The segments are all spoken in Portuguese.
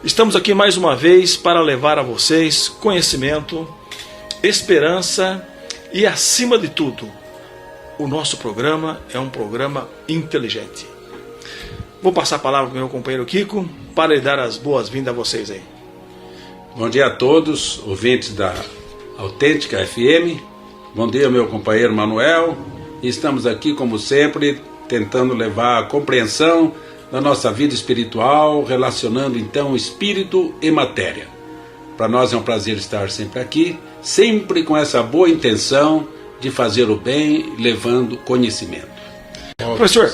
Estamos aqui mais uma vez para levar a vocês conhecimento, esperança e, acima de tudo, o nosso programa é um programa inteligente. Vou passar a palavra para o meu companheiro Kiko para lhe dar as boas-vindas a vocês aí. Bom dia a todos, ouvintes da Autêntica FM. Bom dia, meu companheiro Manuel. Estamos aqui, como sempre, tentando levar a compreensão da nossa vida espiritual, relacionando então espírito e matéria. Para nós é um prazer estar sempre aqui, sempre com essa boa intenção de fazer o bem, levando conhecimento. Professor,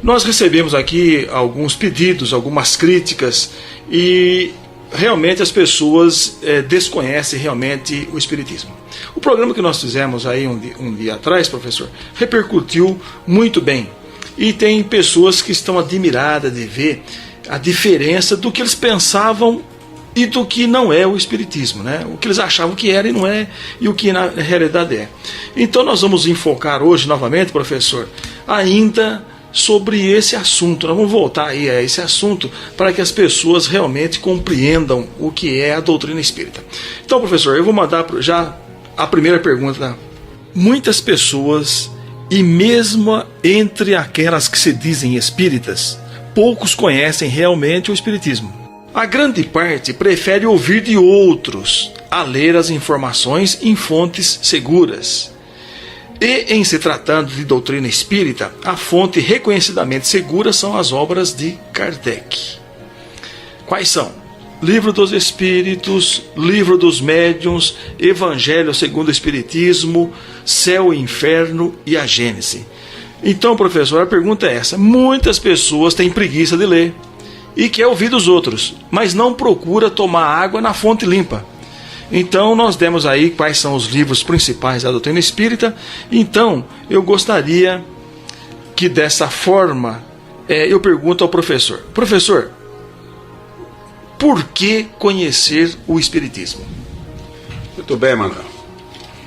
nós recebemos aqui alguns pedidos, algumas críticas e realmente as pessoas desconhecem realmente o Espiritismo. O programa que nós fizemos aí um dia atrás, professor, repercutiu muito bem. E tem pessoas que estão admiradas de ver a diferença do que eles pensavam e do que não é o Espiritismo, né? O que eles achavam que era e não é, e o que na realidade é. Então nós vamos enfocar hoje novamente, professor, ainda sobre esse assunto. Nós vamos voltar aí a esse assunto para que as pessoas realmente compreendam o que é a doutrina espírita. Então, professor, eu vou mandar já a primeira pergunta. Muitas pessoas, e mesmo entre aquelas que se dizem espíritas, poucos conhecem realmente o Espiritismo. A grande parte prefere ouvir de outros a ler as informações em fontes seguras. E, em se tratando de doutrina espírita, a fonte reconhecidamente segura são as obras de Kardec. Quais são? Livro dos Espíritos, Livro dos Médiuns, Evangelho segundo o Espiritismo, Céu e Inferno e a Gênese. Então, professor, a pergunta é essa. Muitas pessoas têm preguiça de ler e quer ouvir dos outros, mas não procura tomar água na fonte limpa. Então, nós demos aí quais são os livros principais da doutrina espírita. Então, eu gostaria que dessa forma, eu pergunto ao professor. Professor, por que conhecer o Espiritismo? Muito bem, Manuel.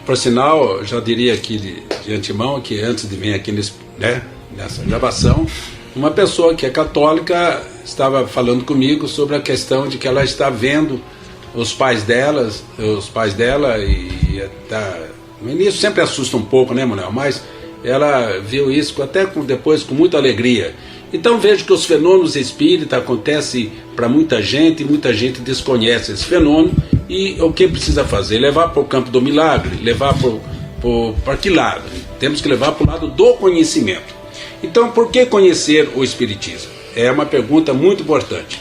Por sinal, já diria aqui de antemão que antes de vir aqui nessa gravação, uma pessoa que é católica estava falando comigo sobre a questão de que ela está vendo os pais dela e no início sempre assusta um pouco, né, Manuel? Mas ela viu isso depois com muita alegria. Então vejo que os fenômenos espíritas acontecem para muita gente e muita gente desconhece esse fenômeno. E o que precisa fazer? Levar para o campo do milagre? Levar para que lado? Temos que levar para o lado do conhecimento. Então, por que conhecer o Espiritismo? É uma pergunta muito importante.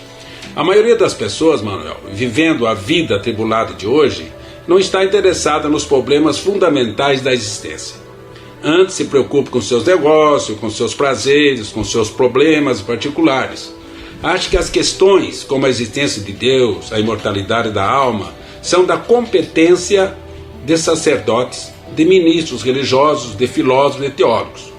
A maioria das pessoas, Manuel, vivendo a vida atribulada de hoje, não está interessada nos problemas fundamentais da existência. Antes se preocupa com seus negócios, com seus prazeres, com seus problemas particulares. Acha que as questões como a existência de Deus, a imortalidade da alma, são da competência de sacerdotes, de ministros religiosos, de filósofos e teólogos.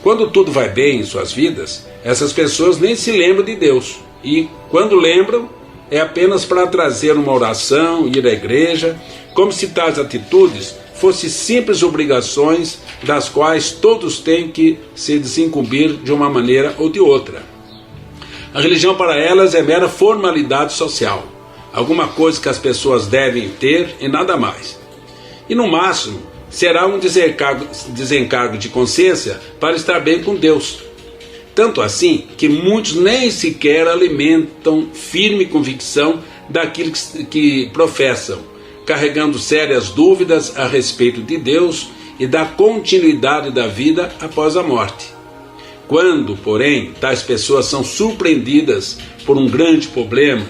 Quando tudo vai bem em suas vidas, essas pessoas nem se lembram de Deus. E quando lembram, é apenas para trazer uma oração, ir à igreja, como se tais atitudes fossem simples obrigações das quais todos têm que se desincumbir de uma maneira ou de outra. A religião para elas é mera formalidade social, alguma coisa que as pessoas devem ter e nada mais. E no máximo, será um desencargo de consciência para estar bem com Deus. Tanto assim que muitos nem sequer alimentam firme convicção daquilo que professam, carregando sérias dúvidas a respeito de Deus e da continuidade da vida após a morte. Quando, porém, tais pessoas são surpreendidas por um grande problema,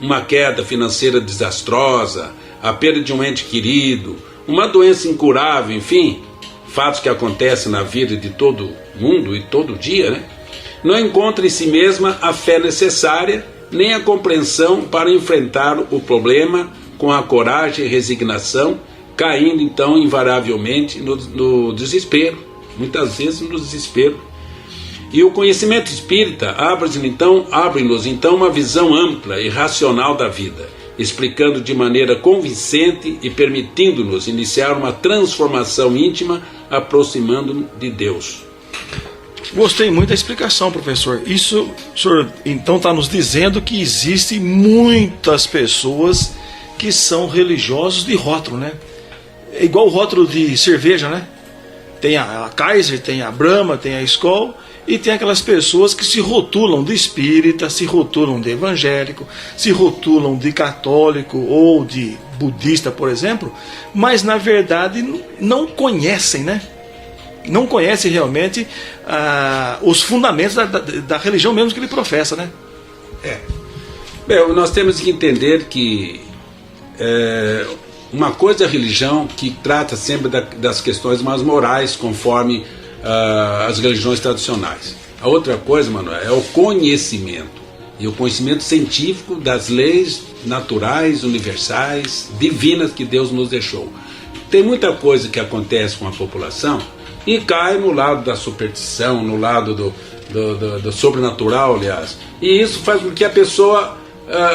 uma queda financeira desastrosa, a perda de um ente querido, uma doença incurável, enfim, fatos que acontecem na vida de todo mundo e todo dia, né? Não encontra em si mesma a fé necessária, nem a compreensão para enfrentar o problema com a coragem e resignação, caindo então invariavelmente no desespero, muitas vezes no desespero. E o conhecimento espírita abre-nos então uma visão ampla e racional da vida, explicando de maneira convincente e permitindo-nos iniciar uma transformação íntima, aproximando-nos de Deus. Gostei muito da explicação, professor. Isso, o senhor então está nos dizendo que existem muitas pessoas que são religiosos de rótulo, né? É igual o rótulo de cerveja, né? Tem a Kaiser, tem a Brahma, tem a Skol, e tem aquelas pessoas que se rotulam de espírita, se rotulam de evangélico, se rotulam de católico ou de budista, por exemplo, mas na verdade não conhecem, né? Não conhecem realmente os fundamentos da religião mesmo que ele professa, né? Bem, nós temos que entender que uma coisa é a religião, que trata sempre das questões mais morais, conforme as religiões tradicionais. A outra coisa, Manuel, é o conhecimento. E o conhecimento científico das leis naturais, universais, divinas que Deus nos deixou. Tem muita coisa que acontece com a população e cai no lado da superstição, no lado do sobrenatural, aliás. E isso faz com que a pessoa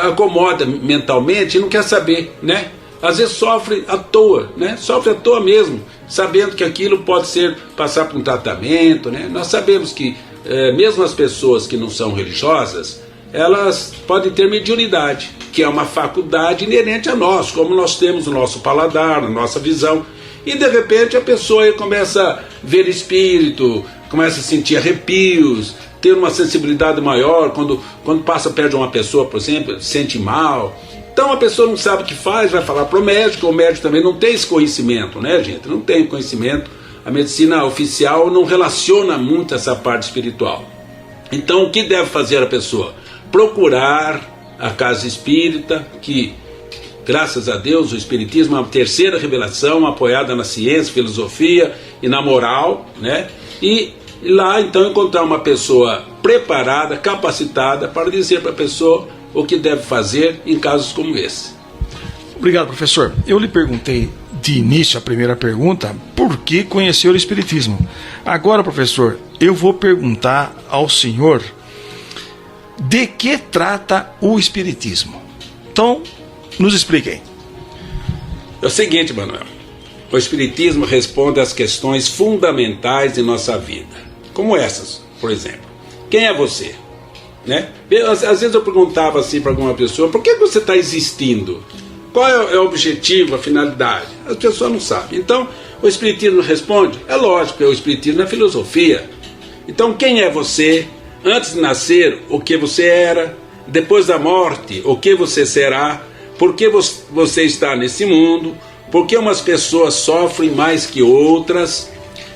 acomoda mentalmente e não quer saber, né? Às vezes sofre à toa, né? Sofre à toa mesmo, sabendo que aquilo pode passar por um tratamento, né? Nós sabemos que mesmo as pessoas que não são religiosas, elas podem ter mediunidade, que é uma faculdade inerente a nós, como nós temos o nosso paladar, a nossa visão. E de repente a pessoa começa a ver espírito, começa a sentir arrepios, ter uma sensibilidade maior, quando passa perto de uma pessoa, por exemplo, sente mal. Então a pessoa não sabe o que faz, vai falar para o médico também não tem esse conhecimento, né, gente? Não tem conhecimento. A medicina oficial não relaciona muito essa parte espiritual. Então o que deve fazer a pessoa? Procurar a casa espírita, que graças a Deus o espiritismo é uma terceira revelação apoiada na ciência, filosofia e na moral, né? E lá então encontrar uma pessoa preparada, capacitada para dizer para a pessoa o que deve fazer em casos como esse. Obrigado, professor. Eu lhe perguntei de início, a primeira pergunta, por que conheceu o espiritismo? Agora, professor, eu vou perguntar ao senhor de que trata o espiritismo. Então, nos expliquem. É o seguinte, Manuel. O espiritismo responde às questões fundamentais de nossa vida, como essas, por exemplo. Quem é você? Né? Às vezes eu perguntava assim para alguma pessoa: por que você está existindo? Qual é o objetivo, a finalidade? As pessoas não sabem. Então, o espiritismo responde: é lógico, o espiritismo é filosofia. Então, quem é você? Antes de nascer, o que você era? Depois da morte, o que você será? Por que você está nesse mundo? Por que umas pessoas sofrem mais que outras?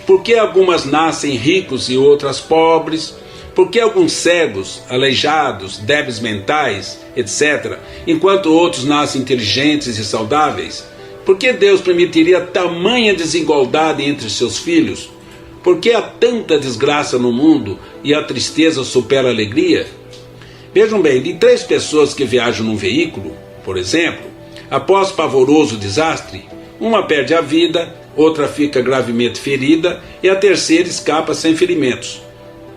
Por que algumas nascem ricos e outras pobres? Por que alguns cegos, aleijados, débeis mentais, etc., enquanto outros nascem inteligentes e saudáveis? Por que Deus permitiria tamanha desigualdade entre seus filhos? Por que há tanta desgraça no mundo e a tristeza supera a alegria? Vejam bem, de 3 pessoas que viajam num veículo, por exemplo, após pavoroso desastre, uma perde a vida, outra fica gravemente ferida e a terceira escapa sem ferimentos.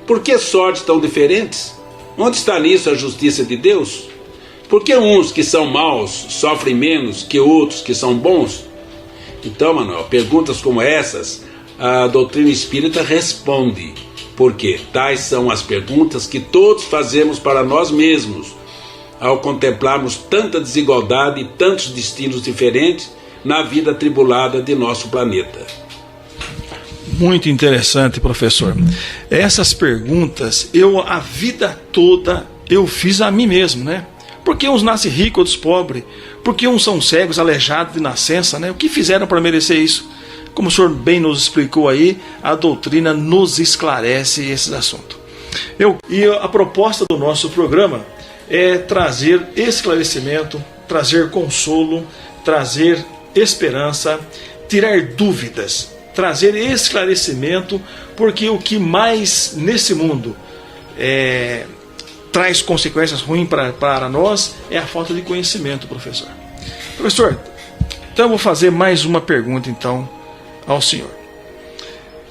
Por que sortes tão diferentes? Onde está nisso a justiça de Deus? Por que uns que são maus sofrem menos que outros que são bons? Então, Manuel, perguntas como essas, a doutrina espírita responde, porque tais são as perguntas que todos fazemos para nós mesmos, ao contemplarmos tanta desigualdade e tantos destinos diferentes na vida atribulada de nosso planeta. Muito interessante, professor. Essas perguntas, a vida toda, eu fiz a mim mesmo, né? Por que uns nascem ricos, outros pobres? Por que uns são cegos, aleijados de nascença, né? O que fizeram para merecer isso? Como o senhor bem nos explicou aí, a doutrina nos esclarece esses assuntos. E a proposta do nosso programa é trazer esclarecimento, trazer consolo, trazer esperança, tirar dúvidas, trazer esclarecimento, porque o que mais nesse mundo traz consequências ruins para nós é a falta de conhecimento, professor. Professor, então eu vou fazer mais uma pergunta então ao senhor.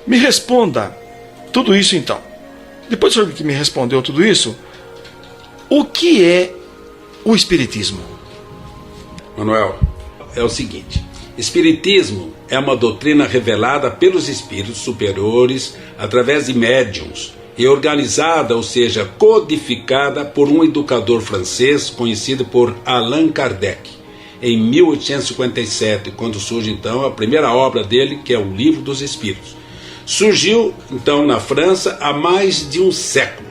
Me responda tudo isso então. Depois do senhor que me respondeu tudo isso, o que é o espiritismo? Manuel, é o seguinte: espiritismo é uma doutrina revelada pelos espíritos superiores através de médiuns e organizada, ou seja, codificada por um educador francês conhecido por Allan Kardec, em 1857, quando surge então a primeira obra dele, que é o Livro dos Espíritos. Surgiu então na França há mais de um século.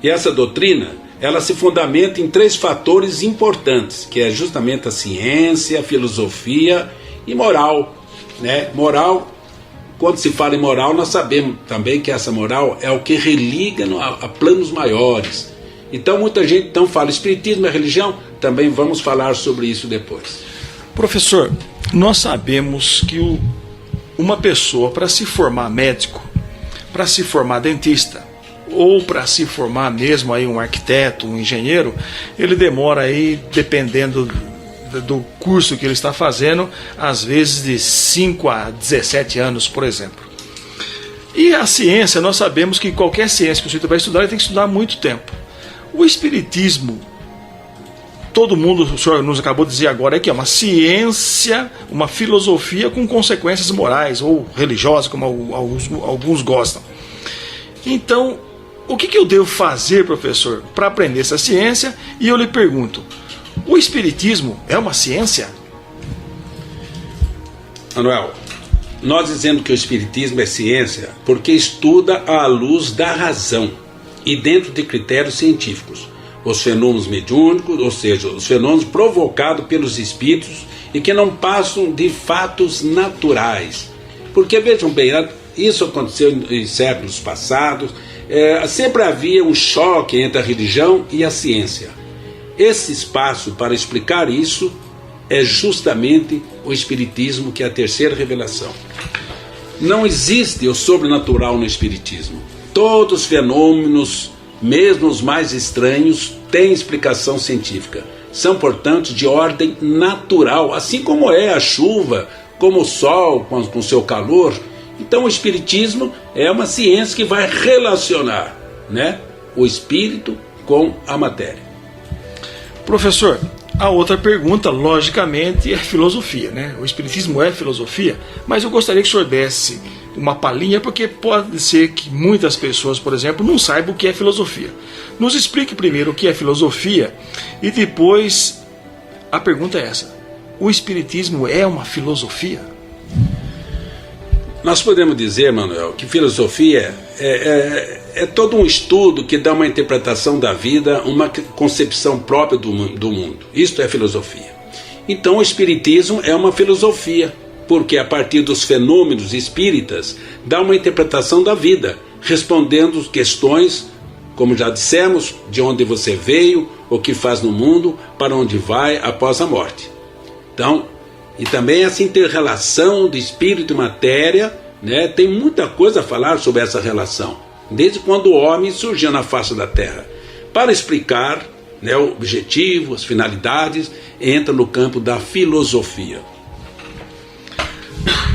E essa doutrina, ela se fundamenta em 3 fatores importantes, que é justamente a ciência, a filosofia e moral, né? Moral, quando se fala em moral, nós sabemos também que essa moral é o que religa a planos maiores. Então muita gente então fala, espiritismo é religião? Também vamos falar sobre isso depois. Professor, nós sabemos que uma pessoa, para se formar médico, para se formar dentista, ou para se formar mesmo aí um arquiteto, um engenheiro, ele demora aí, dependendo do curso que ele está fazendo, às vezes de 5 a 17 anos, por exemplo. E a ciência, nós sabemos que qualquer ciência que o sujeito vai estudar, ele tem que estudar há muito tempo. O espiritismo, todo mundo, o senhor nos acabou de dizer agora, é que é uma ciência, uma filosofia com consequências morais ou religiosas, como alguns gostam. Então, o que eu devo fazer, professor, para aprender essa ciência? E eu lhe pergunto, o espiritismo é uma ciência? Manuel, nós dizemos que o espiritismo é ciência porque estuda à luz da razão e dentro de critérios científicos os fenômenos mediúnicos, ou seja, os fenômenos provocados pelos espíritos e que não passam de fatos naturais. Porque, vejam bem, isso aconteceu em séculos passados, sempre havia um choque entre a religião e a ciência. Esse espaço para explicar isso é justamente o espiritismo, que é a terceira revelação. Não existe o sobrenatural no espiritismo. Todos os fenômenos, mesmo os mais estranhos, têm explicação científica. São, portanto, de ordem natural, assim como é a chuva, como o sol com seu calor. Então o espiritismo é uma ciência que vai relacionar, né, o espírito com a matéria. Professor, a outra pergunta, logicamente, é filosofia, né? O espiritismo é filosofia, mas eu gostaria que o senhor desse uma palhinha, porque pode ser que muitas pessoas, por exemplo, não saibam o que é filosofia. Nos explique primeiro o que é filosofia e depois a pergunta é essa: o espiritismo é uma filosofia? Nós podemos dizer, Manuel, que filosofia é todo um estudo que dá uma interpretação da vida, uma concepção própria do mundo. Isto é filosofia. Então o espiritismo é uma filosofia, porque a partir dos fenômenos espíritas dá uma interpretação da vida, respondendo questões, como já dissemos, de onde você veio, o que faz no mundo, para onde vai após a morte. Então, e também essa inter-relação de espírito e matéria, né, tem muita coisa a falar sobre essa relação, desde quando o homem surgiu na face da Terra. Para explicar, né, o objetivo, as finalidades, entra no campo da filosofia.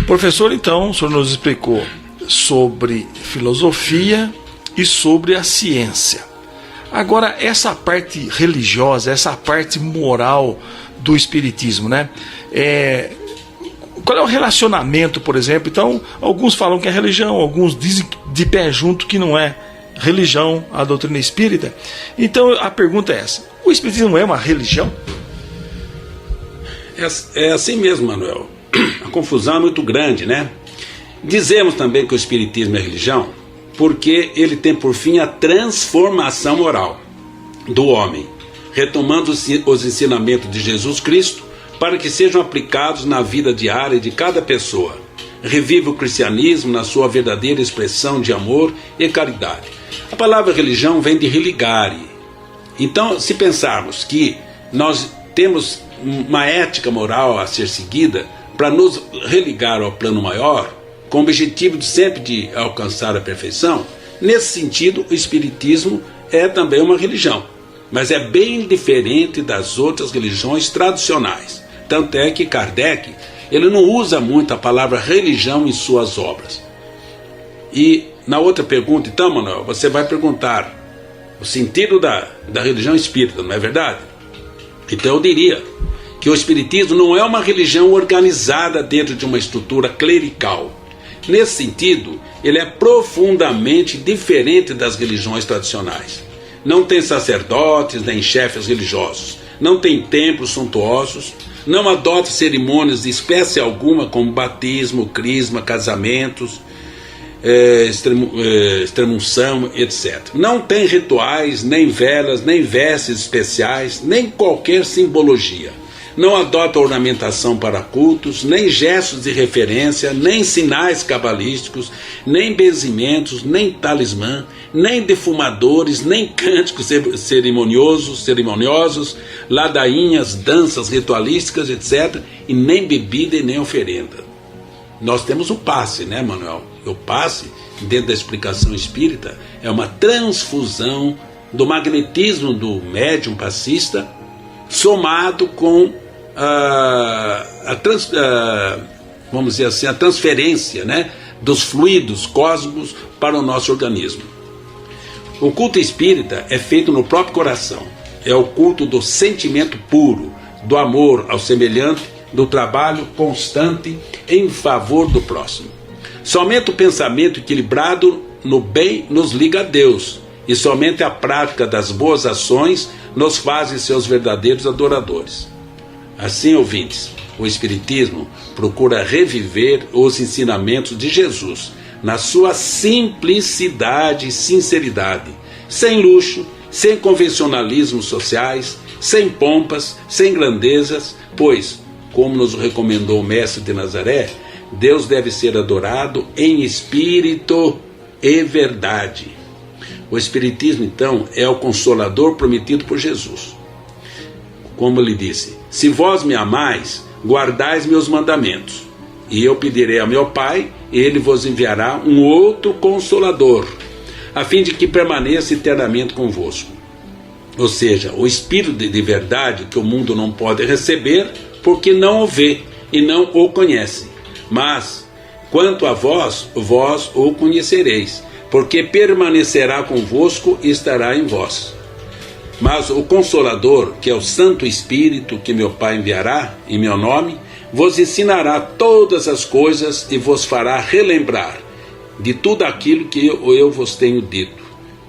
Professor, então, o senhor nos explicou sobre filosofia e sobre a ciência. Agora, essa parte religiosa, essa parte moral do espiritismo, né? Qual é o relacionamento, por exemplo? Então, alguns falam que é religião, alguns dizem de pé junto que não é religião, a doutrina espírita. Então, a pergunta é essa: o espiritismo é uma religião? É assim mesmo, Manuel. A confusão é muito grande, né? Dizemos também que o espiritismo é religião porque ele tem por fim a transformação moral do homem, retomando os ensinamentos de Jesus Cristo para que sejam aplicados na vida diária de cada pessoa. Revive o cristianismo na sua verdadeira expressão de amor e caridade. A palavra religião vem de religare. Então, se pensarmos que nós temos uma ética moral a ser seguida para nos religar ao plano maior, com o objetivo de alcançar a perfeição, nesse sentido, o espiritismo é também uma religião, mas é bem diferente das outras religiões tradicionais. Tanto é que Kardec, ele não usa muito a palavra religião em suas obras. E na outra pergunta, então, Manuel, você vai perguntar o sentido da religião espírita, não é verdade? Então eu diria que o espiritismo não é uma religião organizada dentro de uma estrutura clerical. Nesse sentido, ele é profundamente diferente das religiões tradicionais. Não tem sacerdotes nem chefes religiosos, não tem templos suntuosos, não adota cerimônias de espécie alguma como batismo, crisma, casamentos, extremunção, etc. Não tem rituais, nem velas, nem vestes especiais, nem qualquer simbologia. Não adota ornamentação para cultos, nem gestos de referência, nem sinais cabalísticos, nem benzimentos, nem talismã, nem defumadores, nem cânticos cerimoniosos, ladainhas, danças ritualísticas, etc. E nem bebida e nem oferenda. Nós temos o passe, né, Manuel? O passe, dentro da explicação espírita, é uma transfusão do magnetismo do médium passista somado com vamos dizer assim, a transferência, né, dos fluidos cósmicos para o nosso organismo. O culto espírita é feito no próprio coração. É o culto do sentimento puro, do amor ao semelhante, do trabalho constante em favor do próximo. Somente o pensamento equilibrado no bem nos liga a Deus, e somente a prática das boas ações nos faz seus verdadeiros adoradores. Assim, ouvintes, o Espiritismo procura reviver os ensinamentos de Jesus na sua simplicidade e sinceridade, sem luxo, sem convencionalismos sociais, sem pompas, sem grandezas, pois, como nos recomendou o Mestre de Nazaré, Deus deve ser adorado em espírito e verdade. O Espiritismo, então, é o Consolador prometido por Jesus. Como ele disse: se vós me amais, guardais meus mandamentos, e eu pedirei a meu Pai, e ele vos enviará um outro Consolador, a fim de que permaneça eternamente convosco. Ou seja, o Espírito de verdade que o mundo não pode receber, porque não o vê e não o conhece. Mas, quanto a vós, vós o conhecereis, porque permanecerá convosco e estará em vós. Mas o Consolador, que é o Santo Espírito que meu Pai enviará em meu nome, vos ensinará todas as coisas e vos fará relembrar de tudo aquilo que eu vos tenho dito.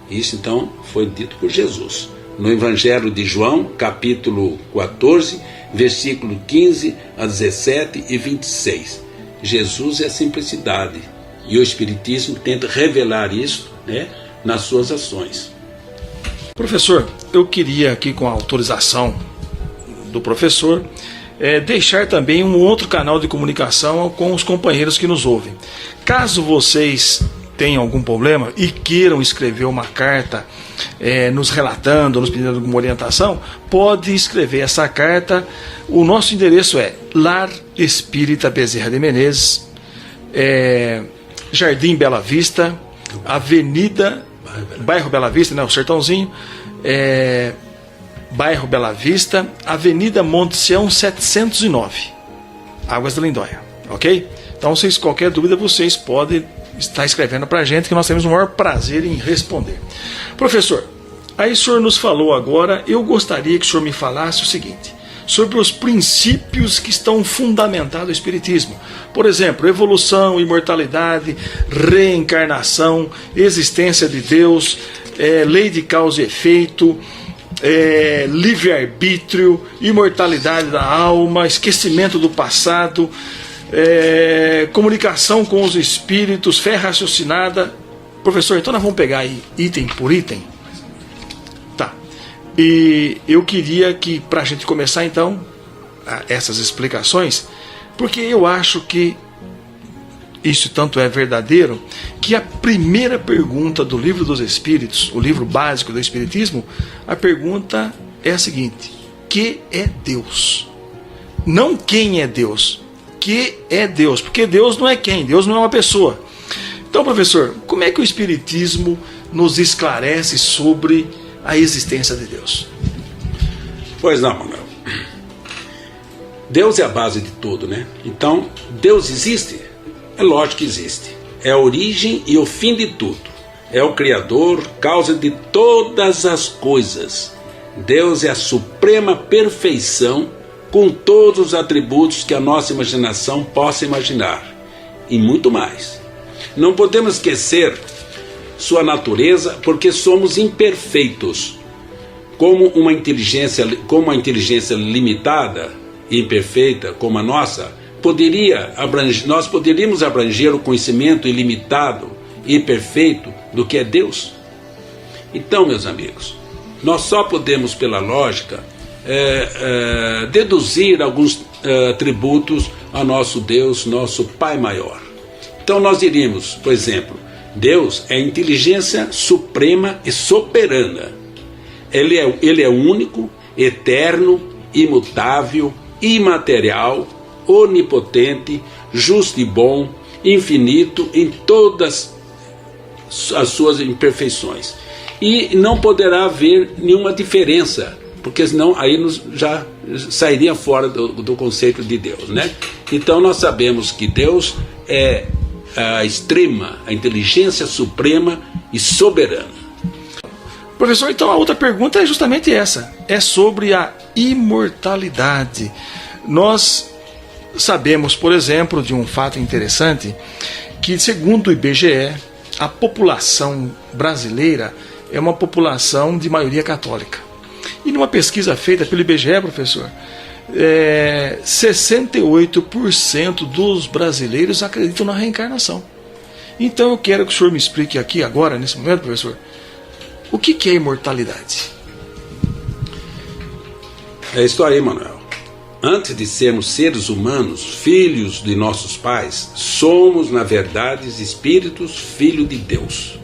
Isso então foi dito por Jesus no Evangelho de João, capítulo 14, versículo 15 a 17 e 26. Jesus é a simplicidade, e o Espiritismo tenta revelar isso, né, nas suas ações. Professor, eu queria aqui, com a autorização do professor, deixar também um outro canal de comunicação com os companheiros que nos ouvem. Caso vocês tenham algum problema e queiram escrever uma carta nos relatando, nos pedindo alguma orientação, pode escrever essa carta. O nosso endereço é Lar Espírita Bezerra de Menezes, Jardim Bela Vista, Avenida... Bairro Bela Vista, né, o Sertãozinho, Bairro Bela Vista, Avenida Monte Sião 709, Águas da Lindóia, ok? Então, qualquer dúvida, vocês podem estar escrevendo para a gente, que nós temos o maior prazer em responder. Professor, aí o senhor nos falou agora, eu gostaria que o senhor me falasse o seguinte: sobre os princípios que estão fundamentados no Espiritismo. Por exemplo, evolução, imortalidade, reencarnação, existência de Deus, lei de causa e efeito, livre-arbítrio, imortalidade da alma, esquecimento do passado, comunicação com os espíritos, fé raciocinada. Professor, então nós vamos pegar aí item por item. E eu queria que, para a gente começar então essas explicações, porque eu acho que isso tanto é verdadeiro, que a primeira pergunta do Livro dos Espíritos, o livro básico do Espiritismo, a pergunta é a seguinte: que é Deus? Não quem é Deus, que é Deus, porque Deus não é quem, Deus não é uma pessoa. Então, professor, como é que o Espiritismo nos esclarece sobre a existência de Deus? Pois não, Manuel. Deus é a base de tudo, né? Então, Deus existe? É lógico que existe. É a origem e o fim de tudo. É o Criador, causa de todas as coisas. Deus é a suprema perfeição, com todos os atributos que a nossa imaginação possa imaginar. E muito mais. Não podemos esquecer sua natureza, porque somos imperfeitos. Como a inteligência limitada e imperfeita como a nossa, nós poderíamos abranger o conhecimento ilimitado e perfeito do que é Deus? Então, meus amigos, nós só podemos, pela lógica, deduzir alguns atributos ao nosso Deus, nosso Pai maior. Então nós diríamos, por exemplo, Deus é inteligência suprema e soberana. Ele é único, eterno, imutável, imaterial, onipotente, justo e bom, infinito em todas as suas imperfeições. E não poderá haver nenhuma diferença, porque senão aí já sairia fora do conceito de Deus, né? Então nós sabemos que Deus é a inteligência suprema e soberana. Professor, então a outra pergunta é justamente essa, é sobre a imortalidade. Nós sabemos, por exemplo, de um fato interessante, que segundo o IBGE, a população brasileira é uma população de maioria católica. E numa pesquisa feita pelo IBGE, professor, 68% dos brasileiros acreditam na reencarnação. Então eu quero que o senhor me explique aqui agora, nesse momento, professor, o que é imortalidade? É isso aí, Manuel. Antes de sermos seres humanos, filhos de nossos pais, somos, na verdade, espíritos, filho de Deus.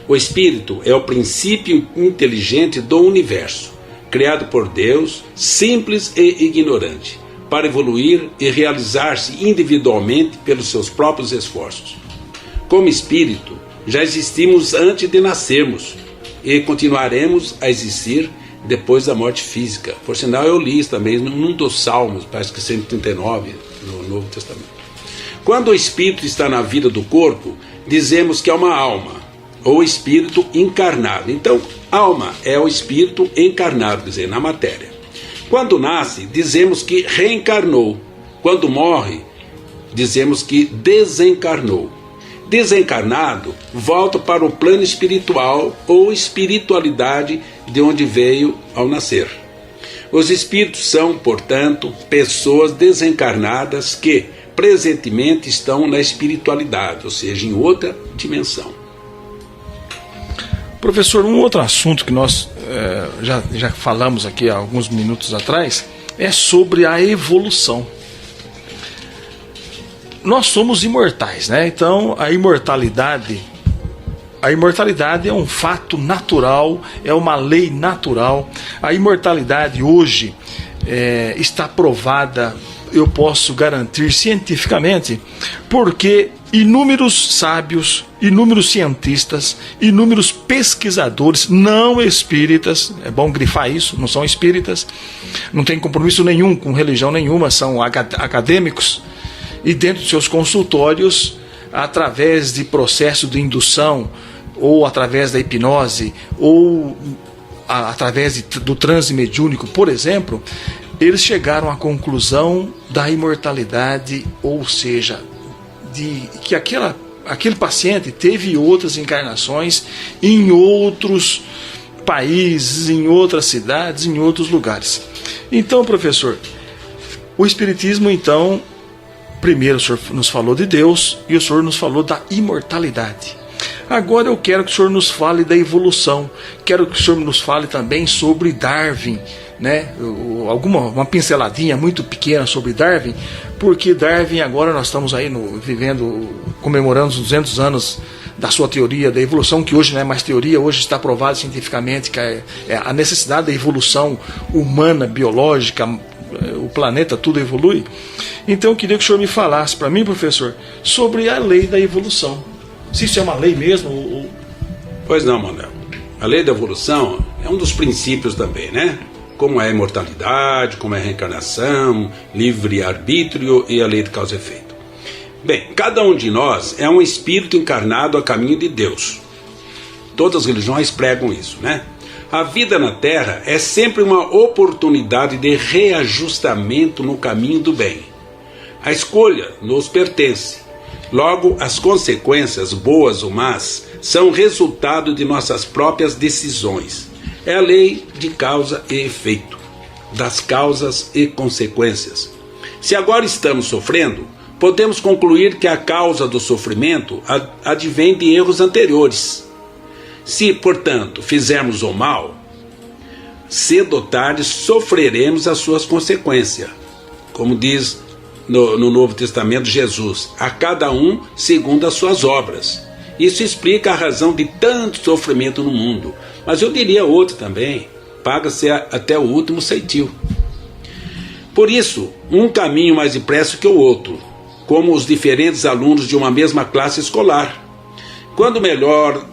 O espírito é o princípio inteligente do universo, criado por Deus, simples e ignorante, para evoluir e realizar-se individualmente pelos seus próprios esforços. Como espírito, já existimos antes de nascermos e continuaremos a existir depois da morte física. Por sinal, eu li isso também num dos Salmos, parece que 139, no Novo Testamento. Quando o espírito está na vida do corpo, dizemos que é uma alma, ou espírito encarnado. Então, alma é o espírito encarnado, quer dizer, na matéria. Quando nasce, dizemos que reencarnou. Quando morre, dizemos que desencarnou. Desencarnado volta para o plano espiritual ou espiritualidade de onde veio ao nascer. Os espíritos são, portanto, pessoas desencarnadas que presentemente estão na espiritualidade, ou seja, em outra dimensão. Professor, um outro assunto que nós já falamos aqui há alguns minutos atrás é sobre a evolução. Nós somos imortais, né? Então a imortalidade é um fato natural, é uma lei natural. A imortalidade hoje está provada, eu posso garantir cientificamente, porque inúmeros sábios, inúmeros cientistas, inúmeros pesquisadores não espíritas, é bom grifar isso, não são espíritas, não tem compromisso nenhum com religião nenhuma, são acadêmicos, e dentro de seus consultórios, através de processo de indução, ou através da hipnose, ou através do transe mediúnico, por exemplo, eles chegaram à conclusão da imortalidade, ou seja, de que aquele paciente teve outras encarnações em outros países, em outras cidades, em outros lugares. Então, professor, o Espiritismo, então, primeiro o senhor nos falou de Deus e o senhor nos falou da imortalidade. Agora eu quero que o senhor nos fale da evolução, quero que o senhor nos fale também sobre Darwin, né? Uma pinceladinha muito pequena sobre Darwin, porque Darwin, agora nós estamos aí comemorando os 200 anos da sua teoria da evolução, que hoje não é mais teoria, hoje está provado cientificamente que é a necessidade da evolução humana, biológica, o planeta tudo evolui. Então eu queria que o senhor me falasse para mim, professor, sobre a lei da evolução. Se isso é uma lei mesmo? Pois não, Manuel. A lei da evolução é um dos princípios também, né? Como é a imortalidade, como é a reencarnação, livre-arbítrio e a lei de causa e efeito. Bem, cada um de nós é um espírito encarnado a caminho de Deus. Todas as religiões pregam isso, né? A vida na Terra é sempre uma oportunidade de reajustamento no caminho do bem. A escolha nos pertence. Logo, as consequências, boas ou más, são resultado de nossas próprias decisões. É a lei de causa e efeito, das causas e consequências. Se agora estamos sofrendo, podemos concluir que a causa do sofrimento advém de erros anteriores. Se, portanto, fizermos o mal, cedo ou tarde sofreremos as suas consequências. Como diz no Novo Testamento Jesus, a cada um segundo as suas obras. Isso explica a razão de tanto sofrimento no mundo. Mas eu diria outro também, paga-se até o último centil. Por isso, um caminho mais depressa que o outro, como os diferentes alunos de uma mesma classe escolar. Quanto melhor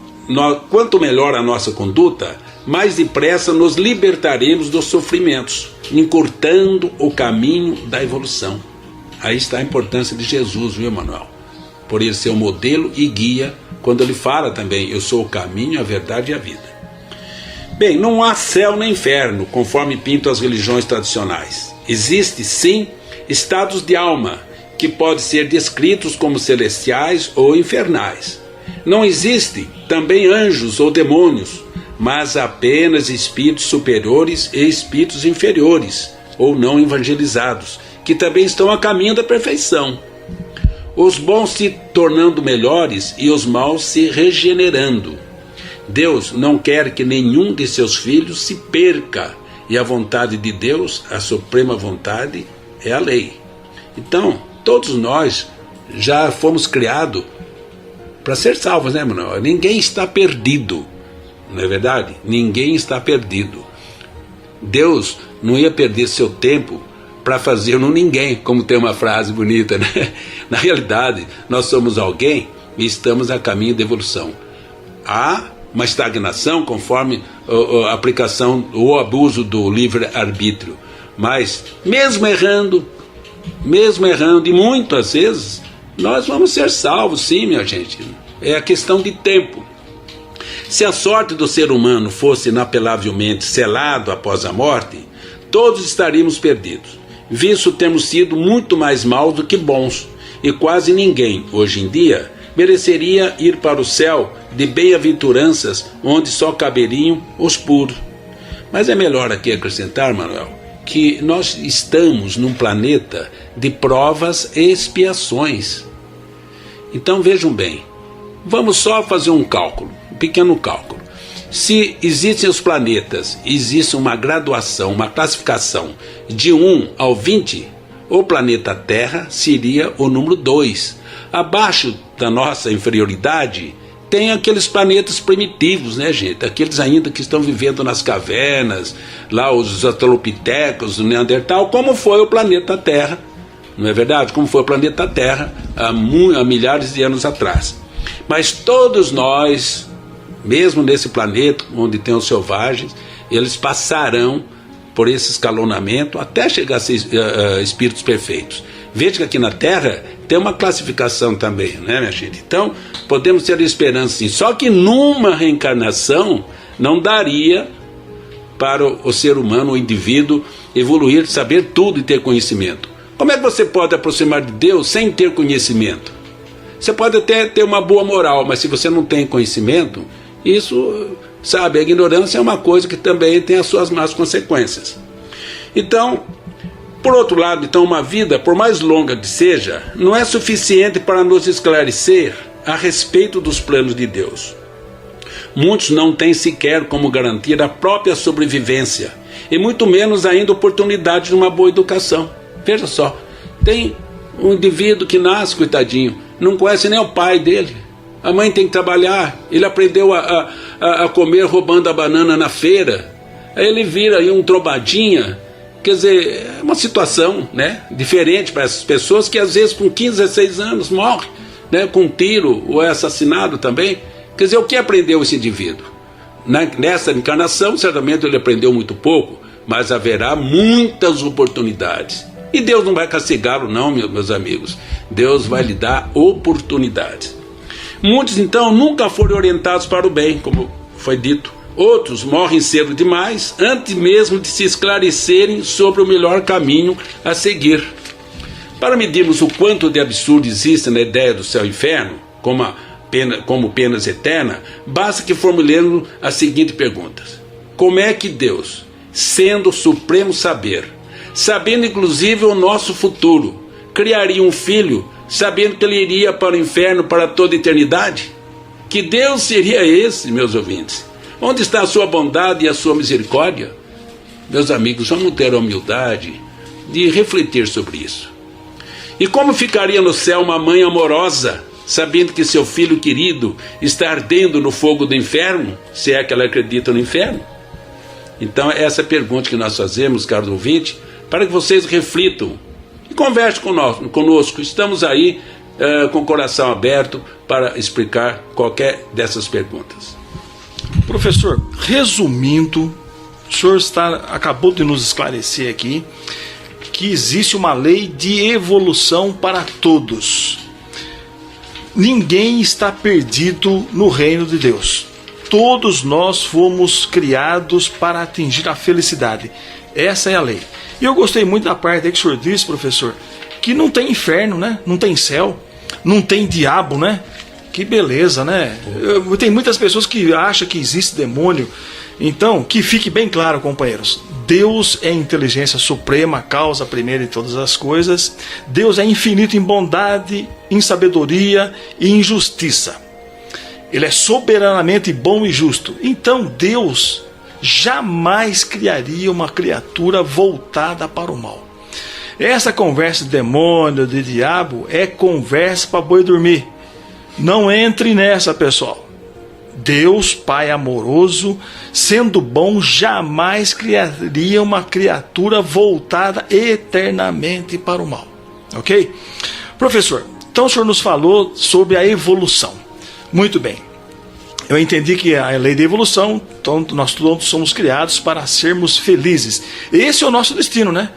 a nossa conduta, mais depressa nos libertaremos dos sofrimentos, encurtando o caminho da evolução. Aí está a importância de Jesus, viu, Emanuel? Por ele ser o modelo e guia, quando ele fala também, eu sou o caminho, a verdade e a vida. Bem, não há céu nem inferno, conforme pintam as religiões tradicionais. Existe, sim, estados de alma, que podem ser descritos como celestiais ou infernais. Não existem também anjos ou demônios, mas apenas espíritos superiores e espíritos inferiores, ou não evangelizados, que também estão a caminho da perfeição. Os bons se tornando melhores e os maus se regenerando. Deus não quer que nenhum de seus filhos se perca, e a vontade de Deus, a suprema vontade, é a lei. Então, todos nós já fomos criados para ser salvos, né, Manuel? Ninguém está perdido, não é verdade? Ninguém está perdido. Deus não ia perder seu tempo para fazer no ninguém, como tem uma frase bonita, né? Na realidade, nós somos alguém e estamos a caminho da evolução. Há uma estagnação conforme a aplicação ou abuso do livre-arbítrio. Mas, mesmo errando, e muitas vezes, nós vamos ser salvos, sim, minha gente. É a questão de tempo. Se a sorte do ser humano fosse inapelavelmente selado após a morte, todos estaríamos perdidos, visto termos sido muito mais maus do que bons, e quase ninguém, hoje em dia, mereceria ir para o céu de bem-aventuranças onde só caberiam os puros. Mas é melhor aqui acrescentar, Manuel, que nós estamos num planeta de provas e expiações. Então vejam bem, vamos só fazer um cálculo, um pequeno cálculo. Se existem os planetas, existe uma graduação, uma classificação de 1 ao 20, o planeta Terra seria o número 2. Abaixo da nossa inferioridade, tem aqueles planetas primitivos, né, gente? Aqueles ainda que estão vivendo nas cavernas, lá os australopitecos, o Neandertal, como foi o planeta Terra, não é verdade? Como foi o planeta Terra há milhares de anos atrás. Mas todos nós, mesmo nesse planeta onde tem os selvagens, eles passarão por esse escalonamento até chegar a ser espíritos perfeitos. Veja que aqui na Terra tem uma classificação também, né, minha gente? Então, podemos ter esperança sim. Só que numa reencarnação não daria para o ser humano, o indivíduo, evoluir, saber tudo e ter conhecimento. Como é que você pode aproximar de Deus sem ter conhecimento? Você pode até ter uma boa moral, mas se você não tem conhecimento, isso, sabe, a ignorância é uma coisa que também tem as suas más consequências. Então, por outro lado, então, uma vida, por mais longa que seja, não é suficiente para nos esclarecer a respeito dos planos de Deus. Muitos não têm sequer como garantir a própria sobrevivência, e muito menos ainda oportunidade de uma boa educação. Veja só, tem um indivíduo que nasce, coitadinho, não conhece nem o pai dele. A mãe tem que trabalhar, ele aprendeu a comer roubando a banana na feira, aí ele vira aí um trombadinha. Quer dizer, é uma situação, né, diferente para essas pessoas que às vezes com 15, 16 anos morrem, né, com um tiro ou é assassinado também. Quer dizer, o que aprendeu esse indivíduo? Nessa encarnação, certamente ele aprendeu muito pouco, mas haverá muitas oportunidades. E Deus não vai castigá-lo não, meus amigos. Deus vai lhe dar oportunidades. Muitos, então, nunca foram orientados para o bem, como foi dito. Outros morrem cedo demais, antes mesmo de se esclarecerem sobre o melhor caminho a seguir. Para medirmos o quanto de absurdo existe na ideia do céu e inferno, como penas eternas, basta que formulemos as seguintes perguntas. Como é que Deus, sendo o supremo saber, sabendo inclusive o nosso futuro, criaria um filho, sabendo que ele iria para o inferno para toda a eternidade? Que Deus seria esse, meus ouvintes? Onde está a sua bondade e a sua misericórdia? Meus amigos, vamos ter a humildade de refletir sobre isso. E como ficaria no céu uma mãe amorosa, sabendo que seu filho querido está ardendo no fogo do inferno, se é que ela acredita no inferno? Então, essa é a pergunta que nós fazemos, caros ouvintes, para que vocês reflitam e conversem conosco. Estamos aí com o coração aberto para explicar qualquer dessas perguntas. Professor, resumindo, o senhor acabou de nos esclarecer aqui que existe uma lei de evolução para todos. Ninguém está perdido no reino de Deus. Todos nós fomos criados para atingir a felicidade. Essa é a lei. E eu gostei muito da parte aí que o senhor disse, professor, que não tem inferno, né? Não tem céu, não tem diabo, né? Que beleza, né? Tem muitas pessoas que acham que existe demônio. Então, que fique bem claro, companheiros. Deus é inteligência suprema, causa primeira de todas as coisas. Deus é infinito em bondade, em sabedoria e em justiça. Ele é soberanamente bom e justo. Então, Deus jamais criaria uma criatura voltada para o mal. Essa conversa de demônio, de diabo, é conversa para boi dormir. Não entre nessa, pessoal. Deus, Pai amoroso, sendo bom, jamais criaria uma criatura voltada eternamente para o mal. Ok? Professor, então o senhor nos falou sobre a evolução. Muito bem. Eu entendi que a lei da evolução, então nós todos somos criados para sermos felizes. Esse é o nosso destino, né?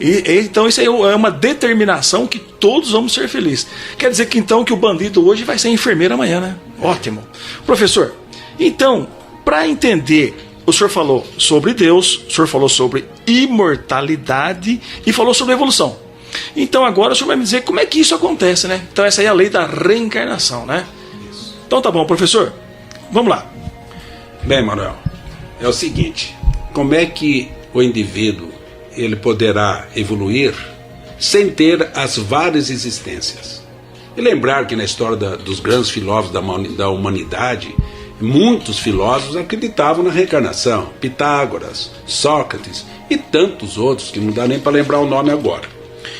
Então isso aí é uma determinação que todos vamos ser felizes. Quer dizer que então que o bandido hoje vai ser enfermeiro amanhã, né? Ótimo. Professor, então, para entender, o senhor falou sobre Deus, o senhor falou sobre imortalidade e falou sobre evolução. Então agora o senhor vai me dizer como é que isso acontece, né? Então essa aí é a lei da reencarnação, né? Então tá bom, professor. Vamos lá. Bem, Manuel, é o seguinte, como é que o indivíduo ele poderá evoluir sem ter as várias existências? E lembrar que na história dos grandes filósofos da humanidade, muitos filósofos acreditavam na reencarnação. Pitágoras, Sócrates e tantos outros que não dá nem para lembrar o nome agora.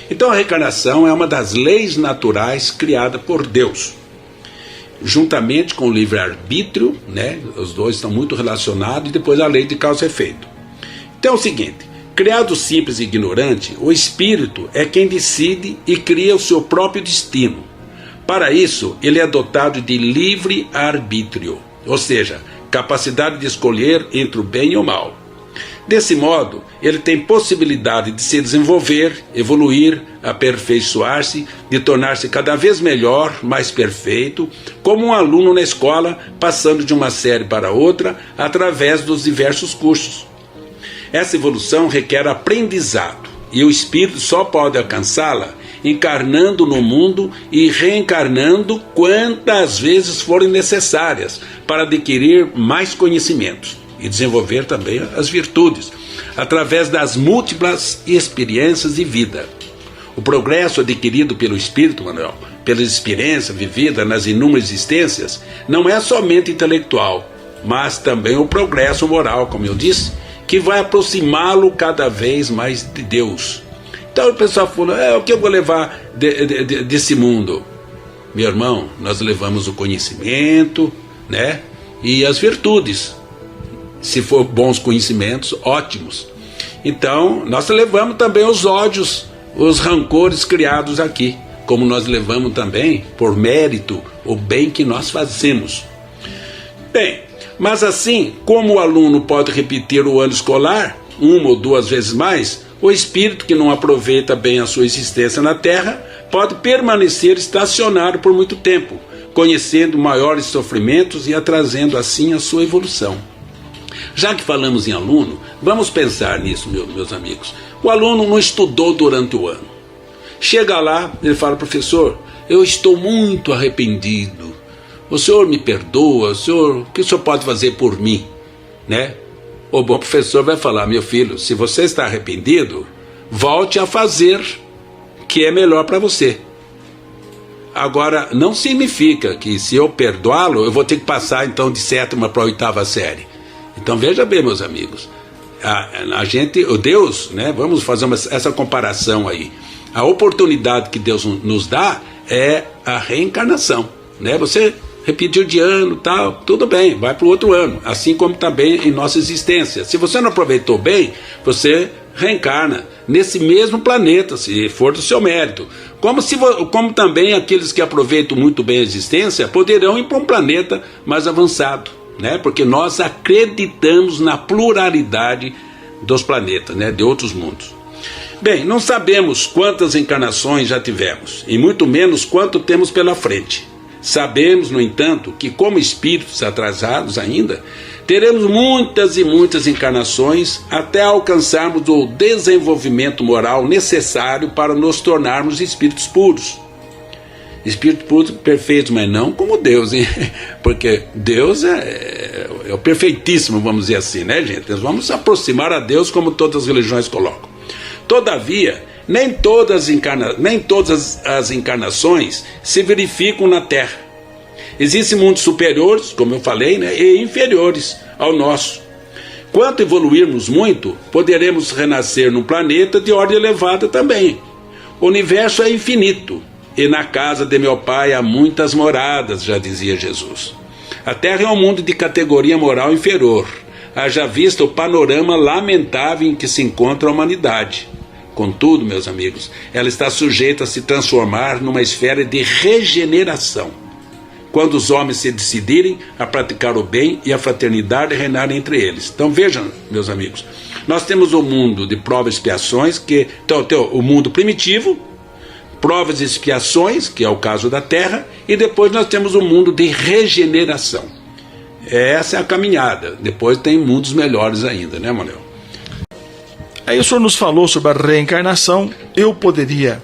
Então a reencarnação é uma das leis naturais criada por Deus, juntamente com o livre-arbítrio, né? Os dois estão muito relacionados, e depois a lei de causa e efeito. Então é o seguinte, criado simples e ignorante, o espírito é quem decide e cria o seu próprio destino. Para isso, ele é dotado de livre-arbítrio, ou seja, capacidade de escolher entre o bem e o mal. Desse modo, ele tem possibilidade de se desenvolver, evoluir, aperfeiçoar-se, de tornar-se cada vez melhor, mais perfeito, como um aluno na escola, passando de uma série para outra, através dos diversos cursos. Essa evolução requer aprendizado, e o espírito só pode alcançá-la encarnando no mundo e reencarnando quantas vezes forem necessárias para adquirir mais conhecimentos e desenvolver também as virtudes, através das múltiplas experiências de vida. O progresso adquirido pelo espírito, Manuel, pela experiência vivida nas inúmeras existências, não é somente intelectual, mas também o progresso moral, como eu disse, que vai aproximá-lo cada vez mais de Deus. Então o pessoal fala, o que eu vou levar desse mundo? Meu irmão, nós levamos o conhecimento, né? E as virtudes. Se for bons conhecimentos, ótimos. Então, nós levamos também os ódios, os rancores criados aqui, como nós levamos também, por mérito, o bem que nós fazemos. Bem, mas assim, como o aluno pode repetir o ano escolar, uma ou duas vezes mais, o espírito que não aproveita bem a sua existência na Terra pode permanecer estacionado por muito tempo, conhecendo maiores sofrimentos e atrasando assim a sua evolução. Já que falamos em aluno, vamos pensar nisso, meus amigos. O aluno não estudou durante o ano. Chega lá, ele fala: professor, eu estou muito arrependido, o senhor me perdoa, o que o senhor pode fazer por mim, né? O bom professor vai falar: meu filho, se você está arrependido, volte a fazer, que é melhor para você. Agora, não significa que se eu perdoá-lo, eu vou ter que passar então de 7ª para a 8ª série. Então veja bem, meus amigos, a gente, o Deus, né, vamos fazer essa comparação aí. A oportunidade que Deus nos dá é a reencarnação, né? Você repetiu de ano, tal, tudo bem, vai para o outro ano, assim como também em nossa existência. Se você não aproveitou bem, você reencarna nesse mesmo planeta, se for do seu mérito. Como também aqueles que aproveitam muito bem a existência poderão ir para um planeta mais avançado, né? Porque nós acreditamos na pluralidade dos planetas, né? De outros mundos. Bem, não sabemos quantas encarnações já tivemos, e muito menos quanto temos pela frente. Sabemos, no entanto, que como espíritos atrasados ainda, teremos muitas e muitas encarnações até alcançarmos o desenvolvimento moral necessário para nos tornarmos espíritos puros. Espíritos puros perfeitos, mas não como Deus, hein? Porque Deus é o perfeitíssimo, vamos dizer assim, né, gente? Nós vamos se aproximar a Deus como todas as religiões colocam. Todavia, nem todas as encarnações se verificam na Terra. Existem mundos superiores, como eu falei, né, e inferiores ao nosso. Quanto evoluirmos muito, poderemos renascer num planeta de ordem elevada também. O universo é infinito, e na casa de meu Pai há muitas moradas, já dizia Jesus. A Terra é um mundo de categoria moral inferior, haja vista o panorama lamentável em que se encontra a humanidade. Contudo, meus amigos, ela está sujeita a se transformar numa esfera de regeneração, quando os homens se decidirem a praticar o bem e a fraternidade reinar entre eles. Então vejam, meus amigos, nós temos um mundo de provas e expiações, então tem o mundo primitivo, provas e expiações, que é o caso da Terra, e depois nós temos o mundo de regeneração. Essa é a caminhada. Depois tem mundos melhores ainda, né, Manuel? Aí o senhor nos falou sobre a reencarnação. Eu poderia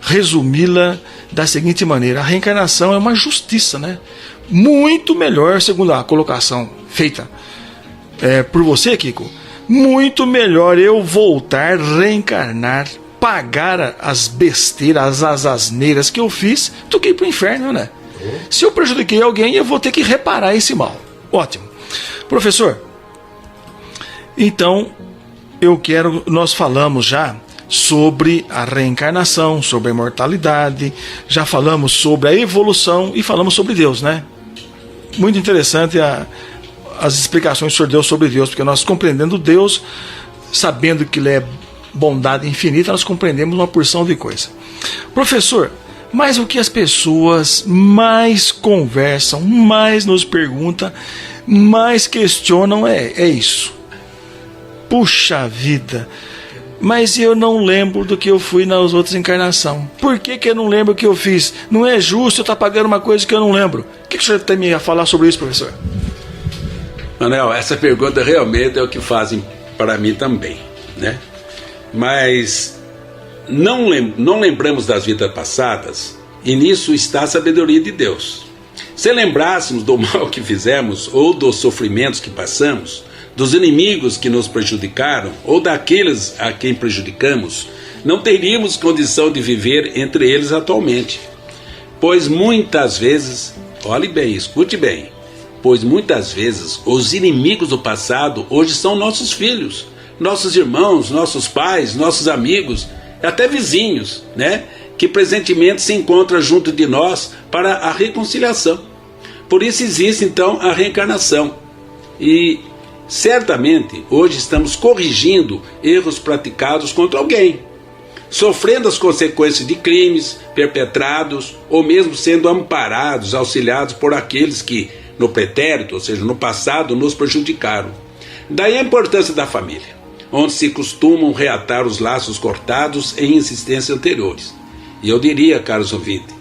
resumi-la da seguinte maneira: a reencarnação é uma justiça, né? Muito melhor, segundo a colocação feita por você, Kiko, muito melhor eu voltar, reencarnar, pagar as besteiras, as asneiras que eu fiz, do que ir para o inferno, né? Se eu prejudiquei alguém, eu vou ter que reparar esse mal. Ótimo. Professor, então nós falamos já sobre a reencarnação, sobre a imortalidade, já falamos sobre a evolução e falamos sobre Deus, né? Muito interessante as explicações que o senhor deu sobre Deus, porque nós compreendendo Deus, sabendo que Ele é bondade infinita, nós compreendemos uma porção de coisa. Professor, mas o que as pessoas mais conversam, mais nos perguntam, mais questionam é isso. Puxa vida, mas eu não lembro do que eu fui nas outras encarnações. Por que eu não lembro o que eu fiz? Não é justo eu estar pagando uma coisa que eu não lembro. O que o senhor tem a falar sobre isso, professor? Manuel, essa pergunta realmente é o que fazem para mim também, né? Mas não lembramos das vidas passadas, e nisso está a sabedoria de Deus. Se lembrássemos do mal que fizemos, ou dos sofrimentos que passamos, dos inimigos que nos prejudicaram, ou daqueles a quem prejudicamos, não teríamos condição de viver entre eles atualmente. Pois muitas vezes, olhe bem, escute bem, pois muitas vezes os inimigos do passado hoje são nossos filhos, nossos irmãos, nossos pais, nossos amigos, até vizinhos, né? Que presentemente se encontram junto de nós para a reconciliação. Por isso existe então a reencarnação. E certamente hoje estamos corrigindo erros praticados contra alguém, sofrendo as consequências de crimes perpetrados, ou mesmo sendo amparados, auxiliados por aqueles que no pretérito, ou seja, no passado, nos prejudicaram. Daí a importância da família, onde se costumam reatar os laços cortados em existências anteriores. E eu diria, caros ouvintes,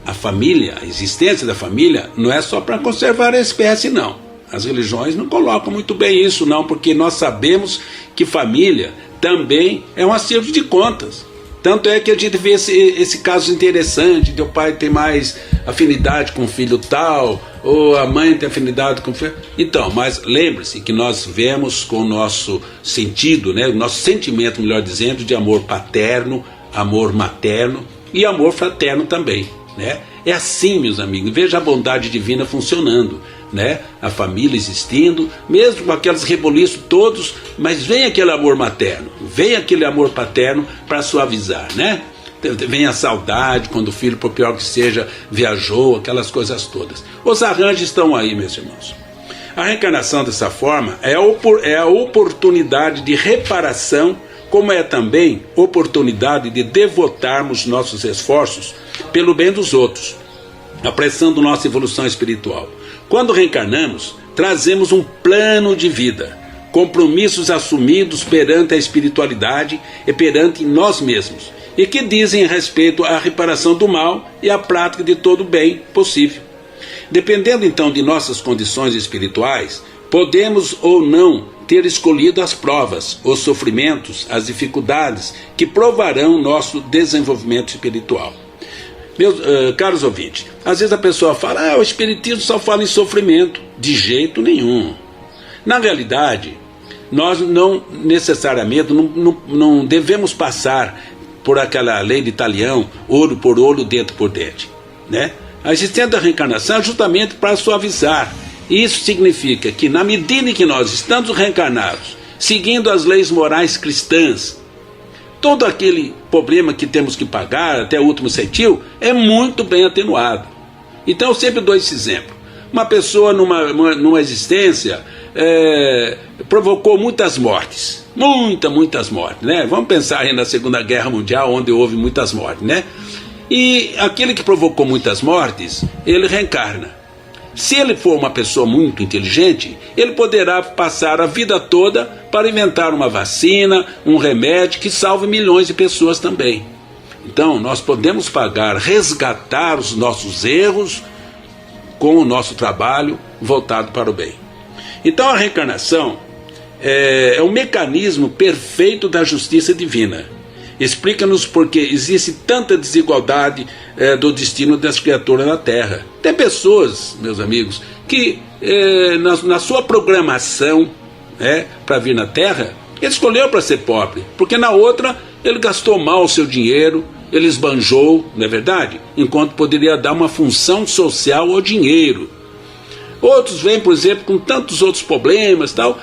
a família, a existência da família não é só para conservar a espécie, não. As religiões não colocam muito bem isso, não, porque nós sabemos que família também é um acerto de contas. Tanto é que a gente vê esse caso interessante, de o pai ter mais afinidade com o filho tal, ou a mãe tem afinidade com o filho. Então, mas lembre-se que nós vemos com o nosso sentido, né, o nosso sentimento, melhor dizendo, de amor paterno, amor materno e amor fraterno também, né? É assim, meus amigos, veja a bondade divina funcionando, né? A família existindo, mesmo com aqueles reboliços todos, mas vem aquele amor materno, vem aquele amor paterno para suavizar, né? Vem a saudade quando o filho, por pior que seja, viajou, aquelas coisas todas. Os arranjos estão aí, meus irmãos. A reencarnação dessa forma é a oportunidade de reparação, como é também oportunidade de devotarmos nossos esforços pelo bem dos outros, apressando nossa evolução espiritual. Quando reencarnamos, trazemos um plano de vida, compromissos assumidos perante a espiritualidade e perante nós mesmos, e que dizem respeito à reparação do mal e à prática de todo o bem possível. Dependendo então de nossas condições espirituais, podemos ou não ter escolhido as provas, os sofrimentos, as dificuldades que provarão nosso desenvolvimento espiritual. Meus caros ouvintes, às vezes a pessoa fala, o espiritismo só fala em sofrimento. De jeito nenhum. Na realidade, nós não necessariamente não devemos passar por aquela lei de Talião, olho por olho, dente por dente, né? A existência da reencarnação é justamente para suavizar. Isso significa que na medida em que nós estamos reencarnados, seguindo as leis morais cristãs, todo aquele problema que temos que pagar até o último centil é muito bem atenuado. Então eu sempre dou esse exemplo. Uma pessoa numa existência provocou muitas mortes. Muitas mortes, né? Vamos pensar aí na Segunda Guerra Mundial, onde houve muitas mortes, né? E aquele que provocou muitas mortes, ele reencarna. Se ele for uma pessoa muito inteligente, ele poderá passar a vida toda para inventar uma vacina, um remédio que salve milhões de pessoas também. Então, nós podemos resgatar os nossos erros com o nosso trabalho voltado para o bem. Então, a reencarnação é um mecanismo perfeito da justiça divina. Explica-nos porque existe tanta desigualdade do destino das criaturas na Terra. Tem pessoas, meus amigos, que na sua programação para vir na Terra, ele escolheu para ser pobre, porque na outra ele gastou mal o seu dinheiro, ele esbanjou, não é verdade? Enquanto poderia dar uma função social ao dinheiro. Outros vêm, por exemplo, com tantos outros problemas, tal,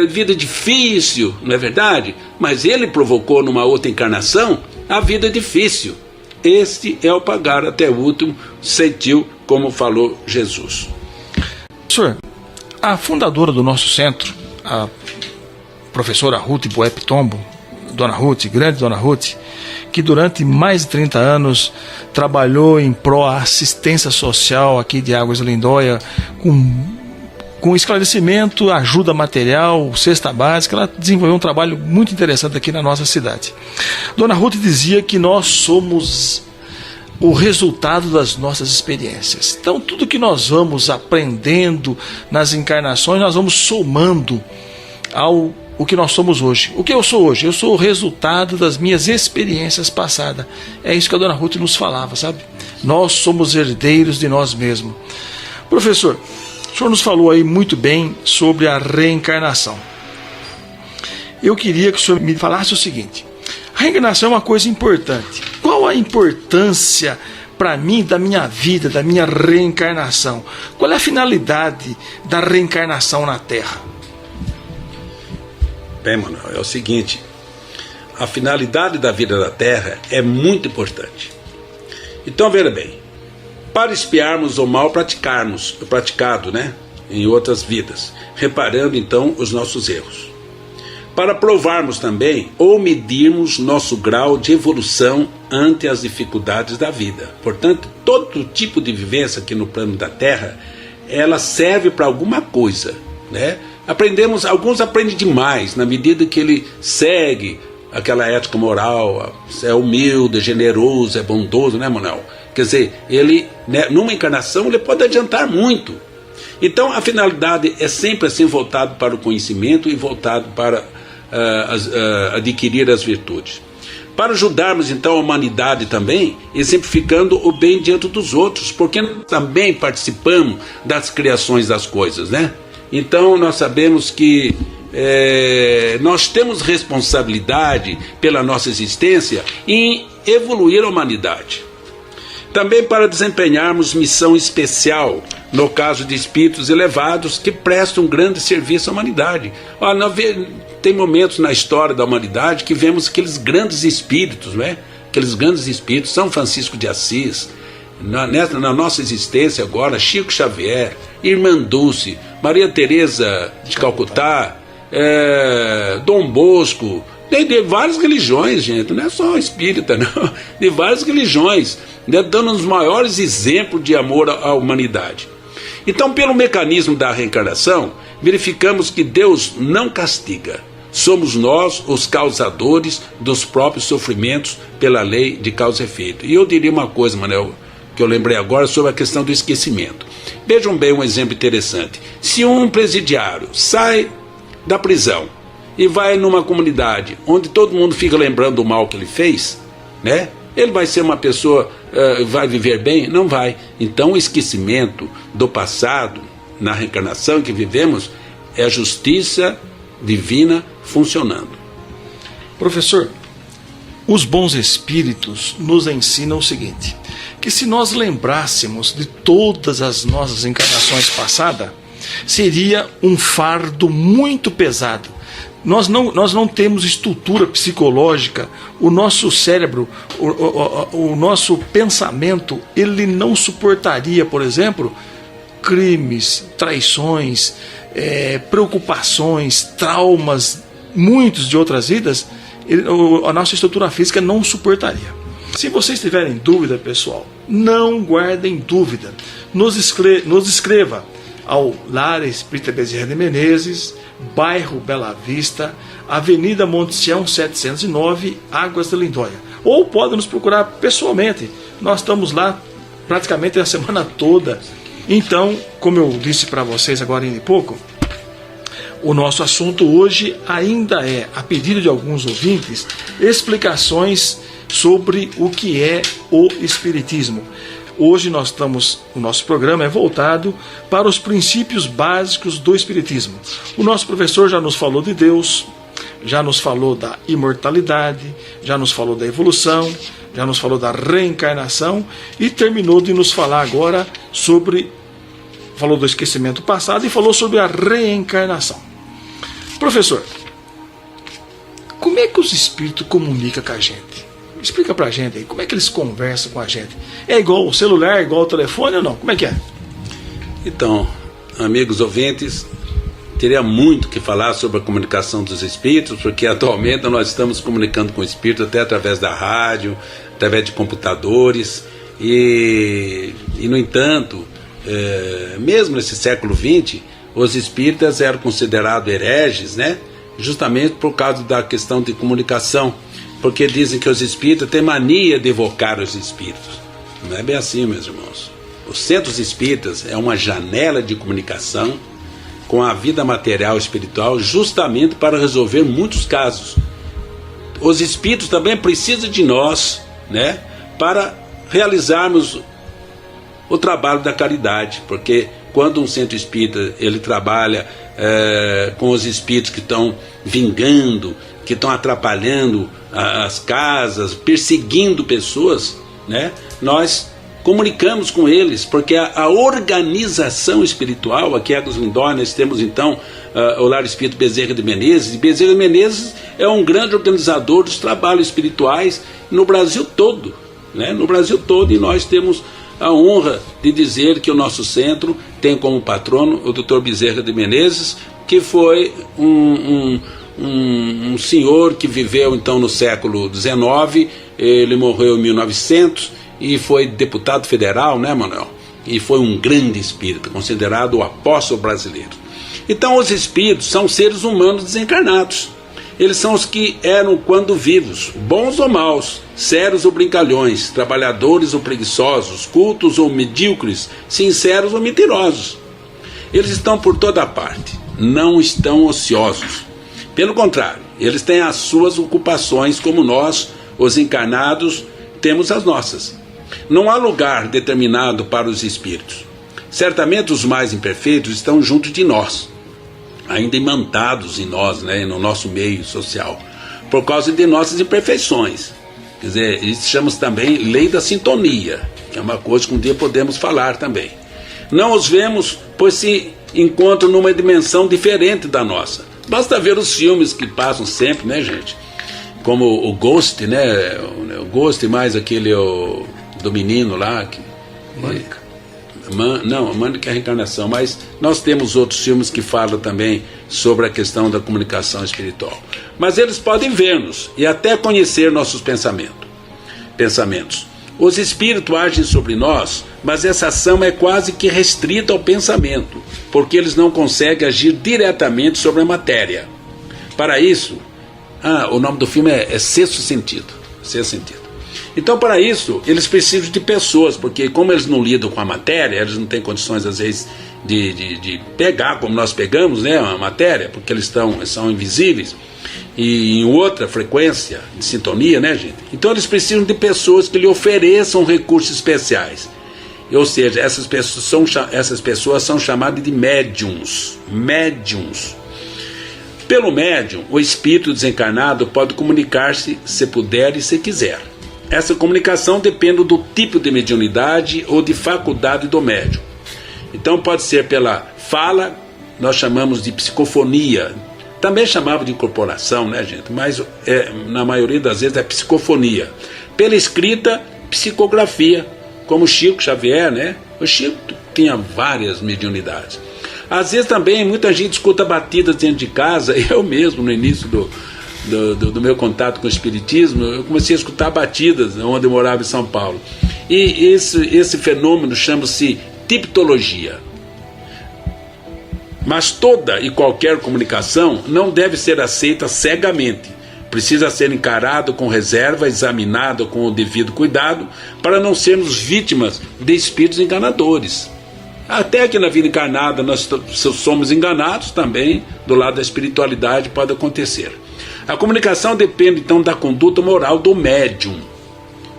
vida difícil, não é verdade? Mas ele provocou numa outra encarnação a vida difícil. Este é o pagar até o último centil, como falou Jesus. Senhor, a fundadora do nosso centro, a professora Ruth Boep Tombo, Dona Ruth, grande Dona Ruth, que durante mais de 30 anos trabalhou em pró à assistência social aqui de Águas de Lindóia, com esclarecimento, ajuda material, cesta básica. Ela desenvolveu um trabalho muito interessante aqui na nossa cidade. Dona Ruth dizia que nós somos o resultado das nossas experiências. Então, tudo que nós vamos aprendendo nas encarnações, nós vamos somando ao o que nós somos hoje. O que eu sou hoje? Eu sou o resultado das minhas experiências passadas. É isso que a Dona Ruth nos falava, sabe? Nós somos herdeiros de nós mesmos. Professor, o senhor nos falou aí muito bem sobre a reencarnação. Eu queria que o senhor me falasse o seguinte: a reencarnação é uma coisa importante. Qual a importância para mim da minha vida, da minha reencarnação? Qual é a finalidade da reencarnação na Terra? Bem, Manuel, é o seguinte: a finalidade da vida da Terra é muito Então, veja bem, para espiarmos o mal praticado, né, em outras vidas, reparando então os nossos erros. Para provarmos também ou medirmos nosso grau de evolução ante as dificuldades da vida. Portanto, todo tipo de vivência aqui no plano da Terra, ela serve para alguma coisa, né? Alguns aprendem demais, na medida que ele segue aquela ética moral, é humilde, é generoso, é bondoso, né, Manuel? Quer dizer, ele, né, numa encarnação, ele pode adiantar muito. Então, a finalidade é sempre assim voltado para o conhecimento e voltado para adquirir as virtudes. para ajudarmos então a humanidade também, exemplificando o bem diante dos outros, porque nós também participamos das criações das coisas, né? Então nós sabemos que nós temos responsabilidade pela nossa existência em evoluir a humanidade. Também para desempenharmos missão especial, no caso de espíritos elevados que prestam grande serviço à humanidade. Tem momentos na história da humanidade que vemos aqueles grandes espíritos, né? Aqueles grandes espíritos, São Francisco de Assis, na nossa existência agora, Chico Xavier, Irmã Dulce, Maria Teresa de Calcutá, Dom Bosco, de várias religiões, gente, não é só espírita, não, de várias religiões, né, dando os maiores exemplos de amor à humanidade. Então, pelo mecanismo da reencarnação, verificamos que Deus não castiga. Somos nós os causadores dos próprios sofrimentos pela lei de causa e efeito. E eu diria uma coisa, Manuel, que eu lembrei agora sobre a questão do esquecimento. Vejam bem um exemplo interessante. Se um presidiário sai da prisão e vai numa comunidade onde todo mundo fica lembrando do mal que ele fez, né? Ele vai ser uma pessoa, vai viver bem? Não vai. Então o esquecimento do passado, na reencarnação que vivemos, é a justiça divina funcionando. Professor, os bons espíritos nos ensinam o seguinte, que se nós lembrássemos de todas as nossas encarnações passadas, seria um fardo muito pesado. Nós não temos estrutura psicológica, o nosso cérebro, o nosso pensamento, ele não suportaria, por exemplo, crimes, traições, preocupações, traumas, muitos de outras vidas, a nossa estrutura física não suportaria. Se vocês tiverem dúvida, pessoal, não guardem dúvida. Nos escreva ao Lar Espírita Bezerra de Menezes, bairro Bela Vista, Avenida Monte Sião 709, Águas de Lindóia. Ou pode nos procurar pessoalmente. Nós estamos lá praticamente a semana toda. Então, como eu disse para vocês agora em pouco, o nosso assunto hoje ainda é, a pedido de alguns ouvintes, explicações sobre o que é o Espiritismo. Hoje o nosso programa é voltado para os princípios básicos do Espiritismo. O nosso professor já nos falou de Deus, já nos falou da imortalidade, já nos falou da evolução, já nos falou da reencarnação e terminou de nos falar agora falou do esquecimento passado e falou sobre a reencarnação. Professor, como é que os espíritos comunicam com a gente? Explica pra gente aí, como é que eles conversam com a gente? É igual o celular, igual o telefone ou não? Como é que é? Então, amigos ouvintes, teria muito que falar sobre a comunicação dos espíritos, porque atualmente nós estamos comunicando com o espírito até através da rádio, através de computadores, e no entanto, mesmo nesse século XX, os espíritas eram considerados hereges, né? Justamente por causa da questão de comunicação, porque dizem que os espíritas têm mania de evocar os espíritos. Não é bem assim, meus irmãos. Os centros espíritas é uma janela de comunicação com a vida material e espiritual, justamente para resolver muitos casos. Os espíritos também precisam de nós, né, para realizarmos o trabalho da caridade, porque quando um centro espírita ele trabalha com os espíritos que estão vingando, que estão atrapalhando as casas, perseguindo pessoas, né, nós comunicamos com eles, porque a organização espiritual, aqui em Águas de Lindóia, nós temos então o Lar Espírita Bezerra de Menezes, e Bezerra de Menezes é um grande organizador dos trabalhos espirituais no Brasil todo, né? No Brasil todo, e nós temos a honra de dizer que o nosso centro tem como patrono o Dr. Bezerra de Menezes, que foi um senhor que viveu então no século XIX, ele morreu em 1900, e foi deputado federal, né, Manuel? E foi um grande espírita, considerado o apóstolo brasileiro. Então os espíritos são seres humanos desencarnados. Eles são os que eram quando vivos, bons ou maus, sérios ou brincalhões, trabalhadores ou preguiçosos, cultos ou medíocres, sinceros ou mentirosos. Eles estão por toda parte, não estão ociosos. Pelo contrário, eles têm as suas ocupações como nós, os encarnados temos as nossas. Não há lugar determinado para os espíritos. Certamente os mais imperfeitos estão junto de nós, ainda imantados em nós, né, no nosso meio social, por causa de nossas imperfeições. Quer dizer, isso chamamos também lei da sintonia, que é uma coisa que um dia podemos falar também. Não os vemos, pois se encontram numa dimensão diferente da nossa. Basta ver os filmes que passam sempre, né, gente? Como o Ghost, né? O Ghost mais aquele do menino lá. Mônica. Não, a Mônica é a reencarnação, mas nós temos outros filmes que falam também sobre a questão da comunicação espiritual. Mas eles podem ver-nos e até conhecer nossos pensamentos. Os espíritos agem sobre nós, mas essa ação é quase que restrita ao pensamento, porque eles não conseguem agir diretamente sobre a matéria. Para isso, o nome do filme é Sexto Sentido. Sexto Sentido. Então, para isso, eles precisam de pessoas, porque como eles não lidam com a matéria, eles não têm condições, às vezes, de pegar, como nós pegamos, né, a matéria, porque eles são invisíveis, e em outra frequência de sintonia, né, gente? Então, eles precisam de pessoas que lhe ofereçam recursos especiais. Ou seja, essas pessoas são chamadas de médiums. Médiums. Pelo médium, o espírito desencarnado pode comunicar-se se puder e se quiser. Essa comunicação depende do tipo de mediunidade ou de faculdade do médium. Então pode ser pela fala, nós chamamos de psicofonia. Também chamava de incorporação, né, gente? Mas na maioria das vezes é psicofonia. Pela escrita, psicografia, como Chico Xavier, né? O Chico tinha várias mediunidades. Às vezes também muita gente escuta batidas dentro de casa. Eu mesmo, no início do meu contato com o espiritismo, eu comecei a escutar batidas onde eu morava em São Paulo. E esse fenômeno chama-se tipologia. Mas toda e qualquer comunicação não deve ser aceita cegamente. Precisa ser encarado com reserva, examinado com o devido cuidado, para não sermos vítimas de espíritos enganadores. Até aqui na vida encarnada nós somos enganados também, do lado da espiritualidade pode acontecer. A comunicação depende então da conduta moral do médium.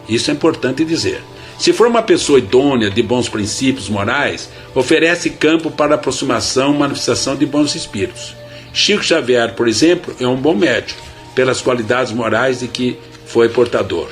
Isso é importante dizer. Se for uma pessoa idônea, de bons princípios morais, oferece campo para aproximação e manifestação de bons espíritos. Chico Xavier, por exemplo, é um bom médium, pelas qualidades morais de que foi portador.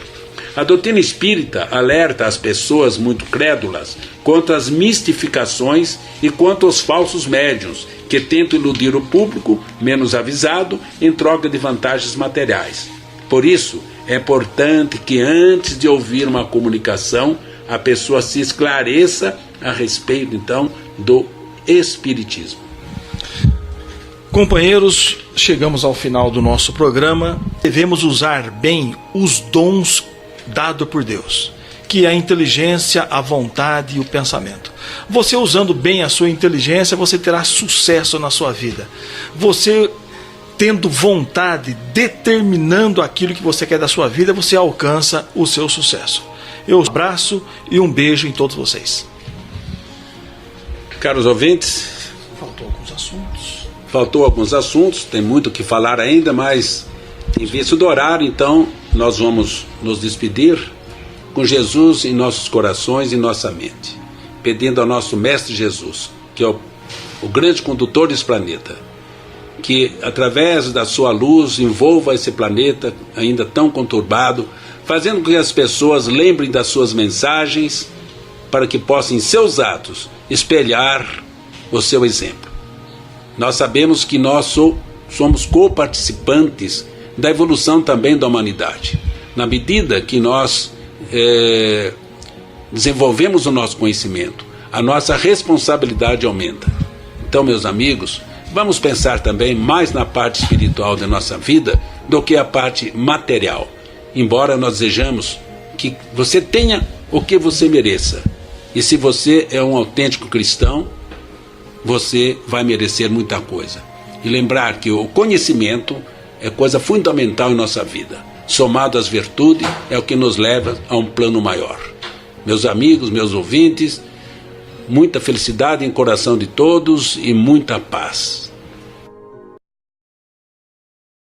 A doutrina espírita alerta as pessoas muito crédulas contra as mistificações e contra os falsos médiuns que tentam iludir o público menos avisado em troca de vantagens materiais. Por isso, é importante que antes de ouvir uma comunicação, a pessoa se esclareça a respeito, então, do espiritismo. Companheiros, chegamos ao final do nosso programa. Devemos usar bem os dons dados por Deus, que é a inteligência, a vontade e o pensamento. Você usando bem a sua inteligência, você terá sucesso na sua vida. Você tendo vontade, determinando aquilo que você quer da sua vida, você alcança o seu sucesso. Eu abraço e um beijo em todos vocês. Caros ouvintes, faltou alguns assuntos, tem muito o que falar ainda, mas em vista do horário, então, nós vamos nos despedir com Jesus em nossos corações e nossa mente, pedindo ao nosso Mestre Jesus, que é o grande condutor desse planeta, que através da sua luz envolva esse planeta ainda tão conturbado, fazendo com que as pessoas lembrem das suas mensagens, para que possam em seus atos espelhar o seu exemplo. Nós sabemos que nós somos coparticipantes da evolução também da humanidade. Na medida que nós desenvolvemos o nosso conhecimento, a nossa responsabilidade aumenta. Então, meus amigos, vamos pensar também mais na parte espiritual da nossa vida do que a parte material. Embora nós desejamos que você tenha o que você mereça. E se você é um autêntico cristão, você vai merecer muita coisa. E lembrar que o conhecimento é coisa fundamental em nossa vida. Somado às virtudes, é o que nos leva a um plano maior. Meus amigos, meus ouvintes, muita felicidade em coração de todos e muita paz.